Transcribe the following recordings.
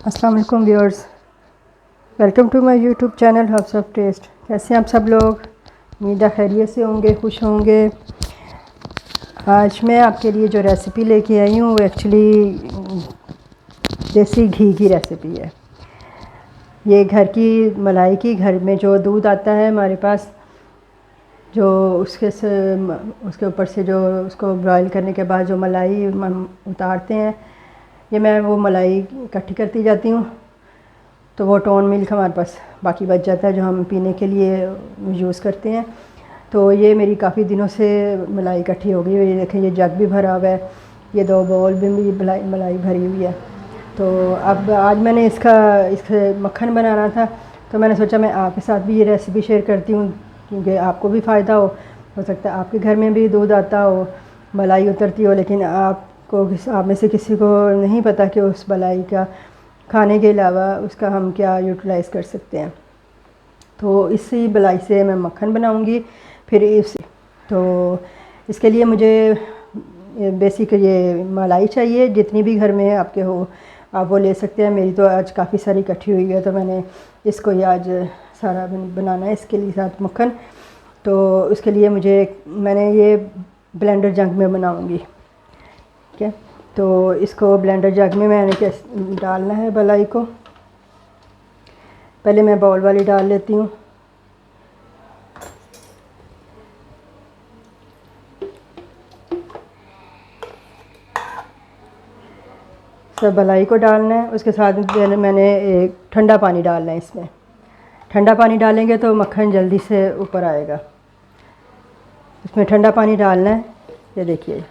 अस्सलाम वालेकुम viewers, welcome to my YouTube channel house of taste. कैसे हैं आप सब लोग? उम्मीद है खैरियत से होंगे, खुश होंगे। आज मैं आपके लिए जो रेसिपी लेके आई हूँ वो एक्चुअली देसी घी की रेसिपी है। ये घर की मलाई की, घर में जो दूध आता है हमारे पास, जो उसके ऊपर से जो उसको बॉईल करने के बाद जो मलाई हम उतारते हैं, ये मैं वो मलाई इकट्ठी करती जाती हूँ। तो वो टोन मिल्क हमारे पास बाकी बच जाता है जो हम पीने के लिए यूज़ करते हैं। तो ये मेरी काफ़ी दिनों से मलाई इकट्ठी हो गई है। ये देखें, ये जग भी भरा हुआ है, ये 2 बाउल में भी मलाई भरी हुई है। तो अब आज मैंने इससे मक्खन बनाना था, तो मैंने सोचा मैं आपके साथ भी ये रेसिपी शेयर करती हूँ, क्योंकि आपको भी फ़ायदा हो सकता है आपके घर में भी दूध आता हो, मलाई उतरती हो, लेकिन आप में से किसी को नहीं पता कि उस मलाई का खाने के अलावा उसका हम क्या यूटिलाइज़ कर सकते हैं। तो इसी मलाई से मैं मक्खन बनाऊंगी। फिर तो इसके लिए मुझे बेसिक ये मलाई चाहिए, जितनी भी घर में आपके हो आप वो ले सकते हैं। मेरी तो आज काफ़ी सारी इकट्ठी हुई है, तो मैंने इसको ही आज सारा बनाना है इसके लिए साथ मक्खन। तो उसके लिए मैंने ये ब्लेंडर जग में बनाऊंगी। ठीक है, तो इसको ब्लेंडर जग में मैंने कैसे डालना है मलाई को, पहले मैं बाउल वाली डाल लेती हूँ। सब मलाई को डालना है, उसके साथ मैंने एक ठंडा पानी डालना है। इसमें ठंडा पानी डालेंगे तो मक्खन जल्दी से ऊपर आएगा। इसमें ठंडा पानी डालना है, ये देखिए,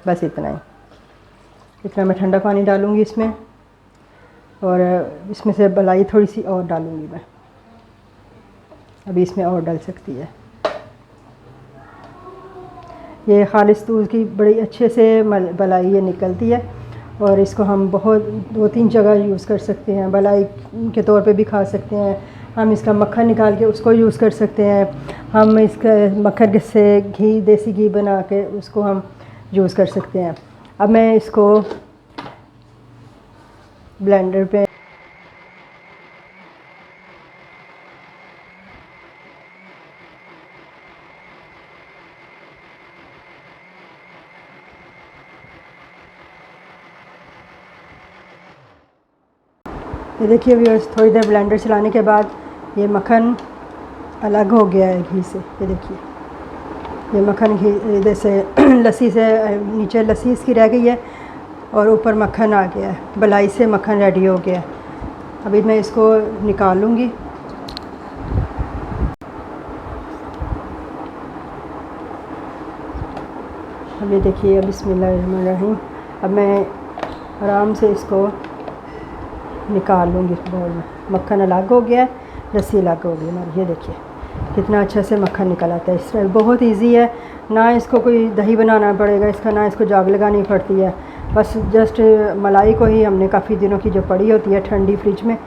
बस इतना मैं ठंडा पानी डालूँगी इसमें। और इसमें से मलाई थोड़ी सी और डालूँगी मैं, अभी इसमें और डाल सकती है। ये खालिस दूध की बड़ी अच्छे से मलाई ये निकलती है, और इसको हम बहुत 2-3 जगह यूज़ कर सकते हैं। मलाई के तौर पे भी खा सकते हैं, हम इसका मक्खन निकाल के उसको यूज़ कर सकते हैं, हम इसका मक्खन से घी, देसी घी बना के उसको हम यूज़ कर सकते हैं। अब मैं इसको ब्लेंडर पे ये देखिए व्यूअर्स, थोड़ी देर ब्लेंडर चलाने के बाद ये मक्खन अलग हो गया है घी से। ये देखिए, ये मक्खन घी जैसे लस्सी से नीचे लस्सी इसकी रह गई है और ऊपर मक्खन आ गया है, मलाई से मक्खन रेडी हो गया है। अभी मैं इसको निकाल लूँगी। अब ये देखिए, बिस्मिल्लाहिर्रहमानिर्रहीम, अब मैं आराम से इसको निकाल लूँगी इस बाउल में। मक्खन अलग हो गया है, लस्सी अलग हो गई हमारी। ये देखिए कितना अच्छा से मक्खन निकल आता है। इस तरह बहुत इजी है, ना इसको कोई दही बनाना पड़ेगा इसका, ना इसको जाग लगानी पड़ती है। बस जस्ट मलाई को ही हमने काफ़ी दिनों की जो पड़ी होती है ठंडी फ्रिज में,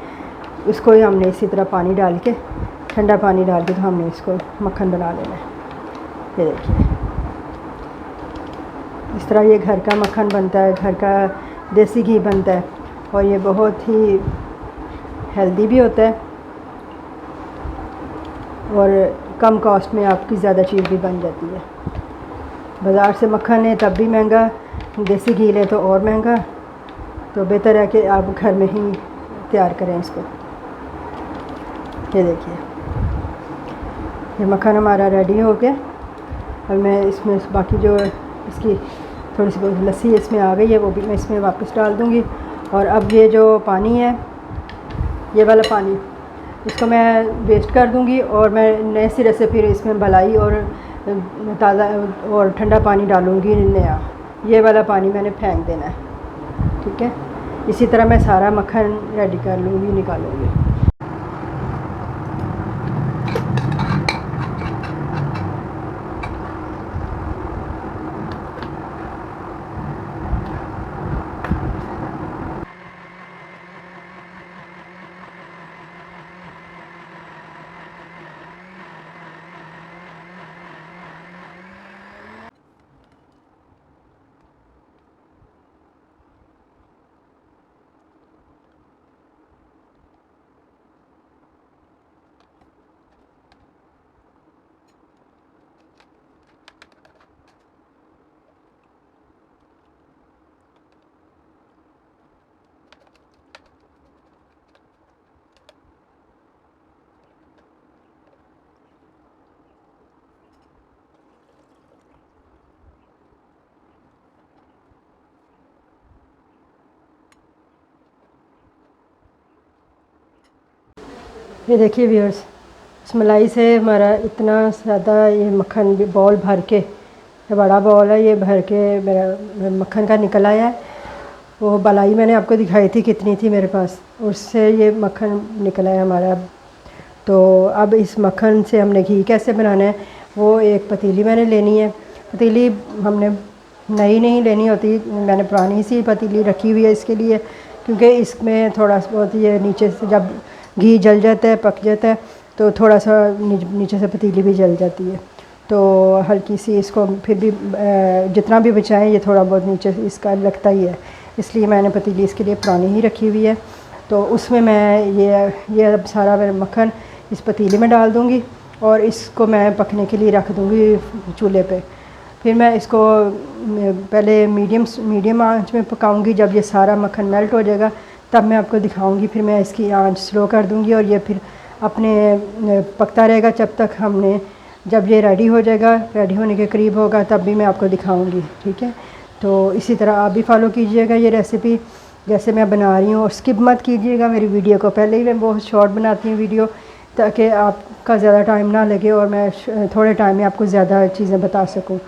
उसको ही हमने इसी तरह पानी डाल के, ठंडा पानी डाल के, तो हमने इसको मक्खन बना लेना है। ये देखिए, इस तरह ये घर का मक्खन बनता है, घर का देसी घी बनता है, और ये बहुत ही हेल्दी भी होता है, और कम कॉस्ट में आपकी ज़्यादा चीज़ भी बन जाती है। बाज़ार से मक्खन है तब भी महंगा, देसी घी ले तो और महंगा। तो बेहतर है कि आप घर में ही तैयार करें इसको। ये देखिए, ये मक्खन हमारा रेडी हो गया। और मैं इसमें बाकी जो इसकी थोड़ी सी लस्सी इसमें आ गई है, वो भी मैं इसमें वापस डाल दूँगी। और अब ये जो पानी है, ये वाला पानी, इसको मैं वेस्ट कर दूँगी, और मैं नए सिरे से फिर इसमें मलाई और ताज़ा और ठंडा पानी डालूँगी नया। ये वाला पानी मैंने फेंक देना है। ठीक है, इसी तरह मैं सारा मक्खन रेडी कर लूँगी, निकालूँगी। ये देखिए व्यूअर्स, इस मलाई से हमारा इतना ज़्यादा ये मक्खन बॉल भर के, ये बड़ा बॉल है, ये भर के मेरा मक्खन का निकल आया है। वो मलाई मैंने आपको दिखाई थी कितनी थी मेरे पास, उससे ये मक्खन निकला है हमारा। तो अब इस मक्खन से हमने घी कैसे बनाना है, वो एक पतीली मैंने लेनी है। पतीली हमने नई नहीं लेनी होती, मैंने पुरानी सी पतीली रखी हुई है इसके लिए, क्योंकि इसमें थोड़ा बहुत ये नीचे से जब घी जल जाता है, पक जाता है, तो थोड़ा सा नीचे से पतीली भी जल जाती है। तो हल्की सी इसको फिर भी जितना भी बचाएं, ये थोड़ा बहुत नीचे इसका लगता ही है, इसलिए मैंने पतीली इसके लिए पुरानी ही रखी हुई है। तो उसमें मैं ये अब सारा मेरा मक्खन इस पतीली में डाल दूँगी और इसको मैं पकने के लिए रख दूँगी चूल्हे पे। फिर मैं इसको पहले मीडियम आंच में पकाऊंगी। जब ये सारा मक्खन मेल्ट हो जाएगा तब मैं आपको दिखाऊंगी। फिर मैं इसकी आंच स्लो कर दूंगी और ये फिर अपने पकता रहेगा जब ये रेडी हो जाएगा, रेडी होने के करीब होगा, तब भी मैं आपको दिखाऊंगी, ठीक है। तो इसी तरह आप भी फॉलो कीजिएगा ये रेसिपी जैसे मैं बना रही हूँ, और स्किप मत कीजिएगा मेरी वीडियो को। पहले ही मैं बहुत शॉर्ट बनाती हूँ वीडियो, ताकि आपका ज़्यादा टाइम ना लगे और मैं थोड़े टाइम में आपको ज़्यादा चीज़ें बता सकूँ।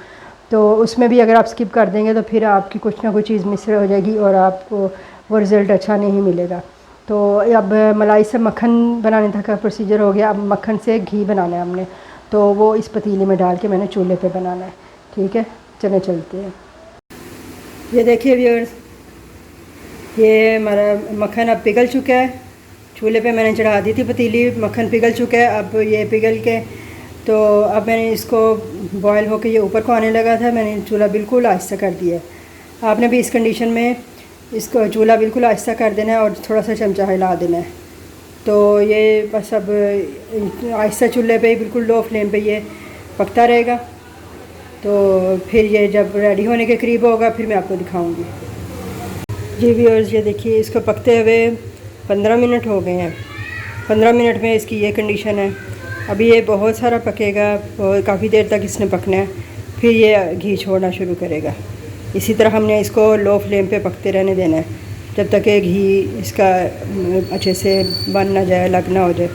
तो उसमें भी अगर आप स्किप कर देंगे तो फिर आपकी कुछ ना कुछ चीज़ मिस हो जाएगी और आपको वो रिज़ल्ट अच्छा नहीं मिलेगा। तो अब मलाई से मक्खन बनाने तक का प्रोसीजर हो गया। अब मक्खन से घी बनाना है हमने, तो वो इस पतीले में डाल के मैंने चूल्हे पे बनाना है, ठीक है। चले चलते हैं। ये देखिए व्यूअर्स, ये हमारा मक्खन अब पिघल चुका है। चूल्हे पे मैंने चढ़ा दी थी पतीली, मक्खन पिघल चुका है। अब ये पिघल के, तो अब मैंने इसको बॉयल होकर ये ऊपर को आने लगा था, मैंने चूल्हा बिल्कुल आहिस्ता कर दिया है। आपने भी इस कंडीशन में इसको चूल्हा बिल्कुल आहिस्ता कर देना है और थोड़ा सा चमचा हिला देना है। तो ये बस अब आहिस्ता चूल्हे पे बिल्कुल लो फ्लेम पे ये पकता रहेगा। तो फिर ये जब रेडी होने के करीब होगा फिर मैं आपको दिखाऊंगी। जी व्यूअर्स, ये देखिए इसको पकते हुए 15 मिनट हो गए हैं। 15 मिनट में इसकी ये कंडीशन है। अभी ये बहुत सारा पकेगा और काफ़ी देर तक इसने पकना है, फिर ये घी छोड़ना शुरू करेगा। इसी तरह हमने इसको लो फ्लेम पे पकते रहने देना है जब तक ये घी इसका अच्छे से बन ना जाए, लग ना हो जाए।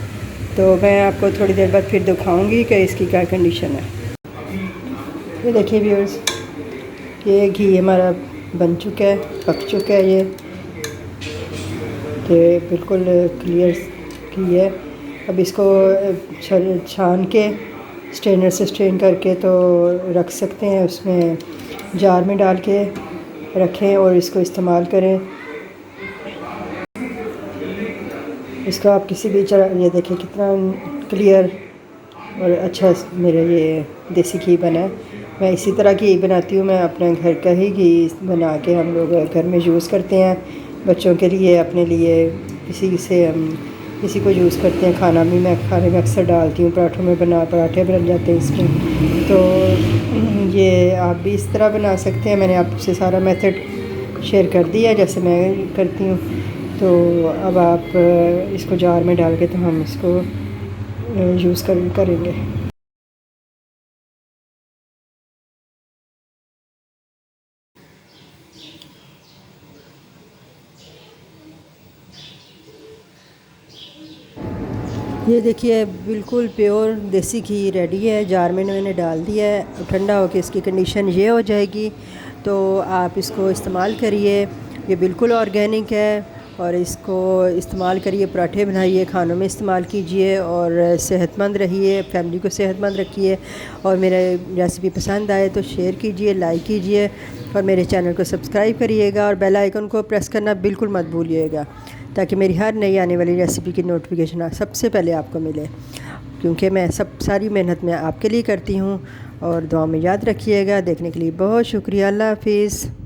तो मैं आपको थोड़ी देर बाद फिर दिखाऊंगी कि इसकी क्या कंडीशन है। ये देखिए व्यूअर्स, ये घी हमारा बन चुका है, पक चुका है ये, तो बिल्कुल क्लियर घी है। अब इसको छान के स्ट्रेनर से स्ट्रेन करके तो रख सकते हैं, उसमें जार में डाल के रखें और इसको इस्तेमाल करें। इसका आप किसी भी ये देखें कितना क्लियर और अच्छा मेरा ये देसी घी बना है। मैं इसी तरह घी बनाती हूँ, मैं अपने घर का ही घी बना के हम लोग घर में यूज़ करते हैं, बच्चों के लिए, अपने लिए, किसी को यूज़ करते हैं। खाने में अक्सर डालती हूँ, पराठे बन जाते हैं इसमें। तो ये आप भी इस तरह बना सकते हैं। मैंने आपसे सारा मेथड शेयर कर दिया जैसे मैं करती हूँ। तो अब आप इसको जार में डाल के तो हम इसको यूज़ करेंगे। ये देखिए बिल्कुल प्योर देसी घी रेडी है, जार में मैंने डाल दिया है। ठंडा होकर इसकी कंडीशन ये हो जाएगी, तो आप इसको इस्तेमाल करिए। ये बिल्कुल ऑर्गेनिक है और इसको इस्तेमाल करिए, पराठे बनाइए, खानों में इस्तेमाल कीजिए और सेहतमंद रहिए, फैमिली को सेहतमंद रखिए। और मेरे रेसिपी पसंद आए तो शेयर कीजिए, लाइक कीजिए और मेरे चैनल को सब्सक्राइब करिएगा और बेल आइकन को प्रेस करना बिल्कुल मत भूलिएगा, ताकि मेरी हर नई आने वाली रेसिपी की नोटिफिकेशन सबसे पहले आपको मिले, क्योंकि मैं सारी मेहनत मैं आपके लिए करती हूँ। और दुआ में याद रखिएगा। देखने के लिए बहुत शुक्रिया। अल्लाह हाफिज़।